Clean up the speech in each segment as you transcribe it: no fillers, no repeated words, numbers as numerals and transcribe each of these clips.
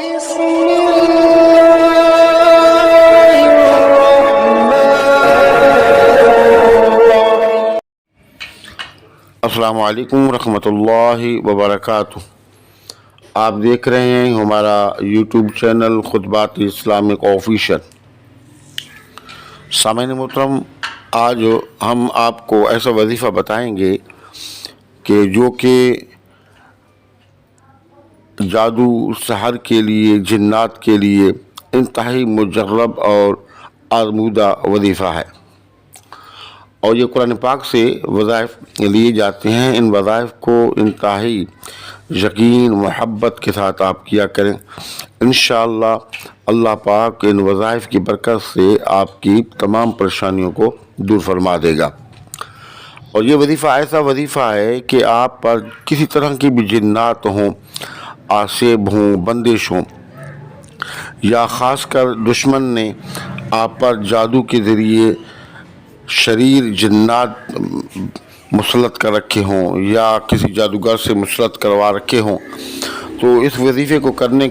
بسم الله الرحمن السلام علیکم ورحمۃ اللہ وبرکاتہ۔ آپ دیکھ رہے ہیں ہمارا یوٹیوب چینل خطبات اسلامک آفیشل۔ سامعین محترم، آج ہم آپ کو ایسا وظیفہ بتائیں گے کہ جو کہ جادو سحر کے لیے، جنات کے لیے انتہائی مجرب اور آزمودہ وظیفہ ہے، اور یہ قرآن پاک سے وظائف لیے جاتے ہیں۔ ان وظائف کو انتہائی یقین، محبت کے ساتھ آپ کیا کریں۔ انشاءاللہ اللہ پاک ان وظائف کی برکت سے آپ کی تمام پریشانیوں کو دور فرما دے گا۔ اور یہ وظیفہ ایسا وظیفہ ہے کہ آپ پر کسی طرح کی بھی جنات ہوں، آسیب ہوں، بندش ہوں، یا خاص کر دشمن نے آپ پر جادو کے ذریعے شریر جنات مسلط کر رکھے ہوں یا کسی جادوگر سے مسلط کروا رکھے ہوں، تو اس وظیفے کو کرنے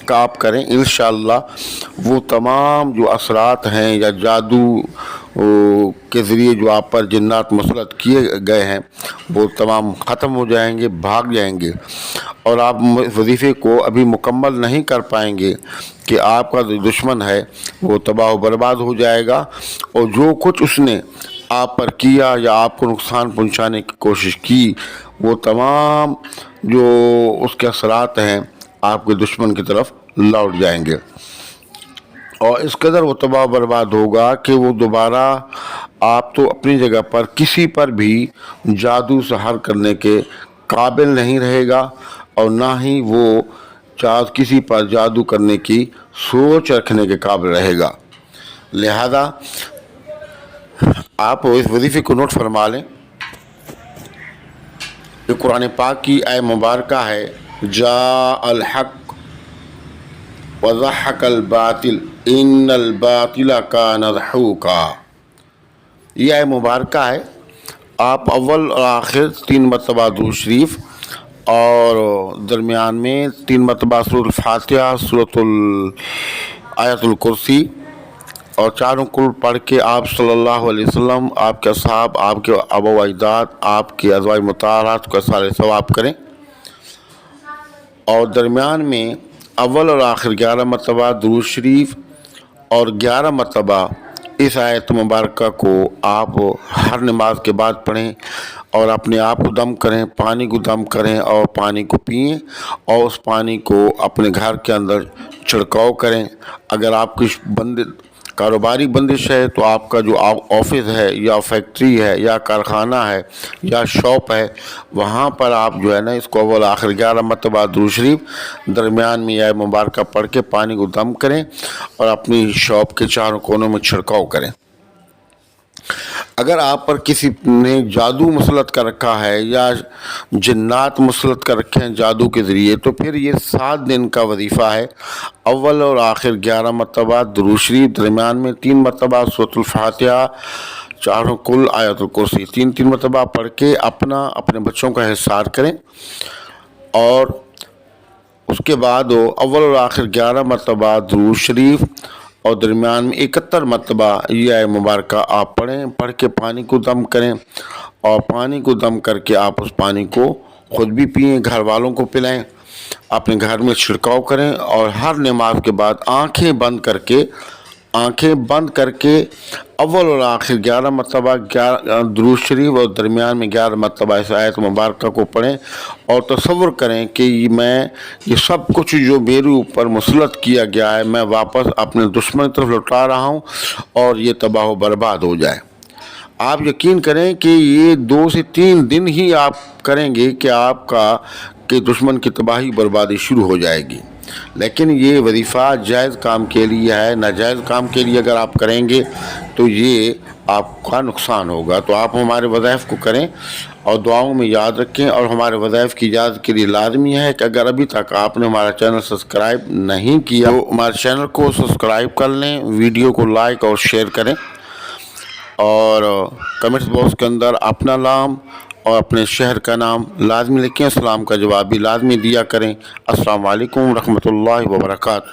کا آپ کریں۔ انشاءاللہ وہ تمام جو اثرات ہیں یا جادو کے ذریعے جو آپ پر جنات مسلط کیے گئے ہیں وہ تمام ختم ہو جائیں گے، بھاگ جائیں گے، اور آپ وظیفے کو ابھی مکمل نہیں کر پائیں گے کہ آپ کا جو دشمن ہے وہ تباہ و برباد ہو جائے گا، اور جو کچھ اس نے آپ پر کیا یا آپ کو نقصان پہنچانے کی کوشش کی وہ تمام جو اس کے اثرات ہیں آپ کے دشمن کی طرف لوٹ جائیں گے، اور اس قدر وہ تباہ و برباد ہوگا کہ وہ دوبارہ آپ تو اپنی جگہ پر کسی پر بھی جادو سحر کرنے کے قابل نہیں رہے گا، اور نہ ہی وہ کسی پر جادو کرنے کی سوچ رکھنے کے قابل رہے گا۔ لہذا آپ اس وظیفے کو نوٹ فرما لیں۔ یہ قرآن پاک کی آیت مبارکہ ہے، جاء الحق وزحق الباطل ان الباطل کان زحوقا۔ یہ آیت مبارکہ ہے۔ آپ اول اور آخر 3 مرتبہ درود شریف اور درمیان میں 3 مرتبہ سورۃ الفاتحہ، آیت الکرسی اور چاروں کل پڑھ کے آپ صلی اللہ علیہ وسلم، آپ کے اصحاب، آپ کے آبا و اجداد، آپ کے ازواج مطہرات کو سارے ثواب کریں، اور درمیان میں اول اور آخر 11 مرتبہ درود شریف اور 11 مرتبہ اس آیت مبارکہ کو آپ ہر نماز کے بعد پڑھیں، اور اپنے آپ کو دم کریں، پانی کو دم کریں اور پانی کو پئیں، اور اس پانی کو اپنے گھر کے اندر چھڑکاؤ کریں۔ اگر آپ کی کاروباری بندش ہے تو آپ کا جو آفس ہے یا فیکٹری ہے یا کارخانہ ہے یا شاپ ہے، وہاں پر آپ جو ہے نا اس کو اول آخر 11 مرتبہ درود شریف، درمیان میں یہ مبارکہ پڑھ کے پانی کو دم کریں اور اپنی شاپ کے چاروں کونوں میں چھڑکاؤ کریں۔ اگر آپ پر کسی نے جادو مسلط کر رکھا ہے یا جنات مسلط کر رکھے ہیں جادو کے ذریعے، تو پھر یہ 7 دن کا وظیفہ ہے۔ اول اور آخر 11 مرتبہ درود شریف، درمیان میں 3 مرتبہ سورۃ الفاتحہ، چاروں کل آیت الکرسی 3 مرتبہ پڑھ کے اپنے بچوں کا احسار کریں، اور اس کے بعد اول اور آخر 11 مرتبہ درود شریف اور درمیان میں 71 مرتبہ یہ آیت مبارکہ آپ پڑھ کے پانی کو دم کریں، اور پانی کو دم کر کے آپ اس پانی کو خود بھی پئیں، گھر والوں کو پلائیں، اپنے گھر میں چھڑکاؤ کریں، اور ہر نماز کے بعد آنکھیں بند کر کے اول اور آخر 11 مرتبہ درود شریف اور درمیان میں 11 مرتبہ اس آیت مبارکہ کو پڑھیں، اور تصور کریں کہ یہ سب کچھ جو میرے اوپر مسلط کیا گیا ہے میں واپس اپنے دشمن کی طرف لوٹا رہا ہوں، اور یہ تباہ و برباد ہو جائے۔ آپ یقین کریں کہ یہ 2 سے 3 دن ہی آپ کریں گے کہ آپ کہ دشمن کی تباہی بربادی شروع ہو جائے گی۔ لیکن یہ وظیفہ جائز کام کے لیے ہے، ناجائز کام کے لیے اگر آپ کریں گے تو یہ آپ کا نقصان ہوگا۔ تو آپ ہمارے وظائف کو کریں اور دعاؤں میں یاد رکھیں، اور ہمارے وظائف کی اجازت کے لیے لازمی ہے کہ اگر ابھی تک آپ نے ہمارا چینل سبسکرائب نہیں کیا تو ہمارے چینل کو سبسکرائب کر لیں، ویڈیو کو لائک اور شیئر کریں، اور کمنٹس باکس کے اندر اپنا نام اور اپنے شہر کا نام لازمی لکھیں، سلام کا جواب بھی لازمی دیا کریں۔ السلام علیکم ورحمۃ اللہ وبرکاتہ۔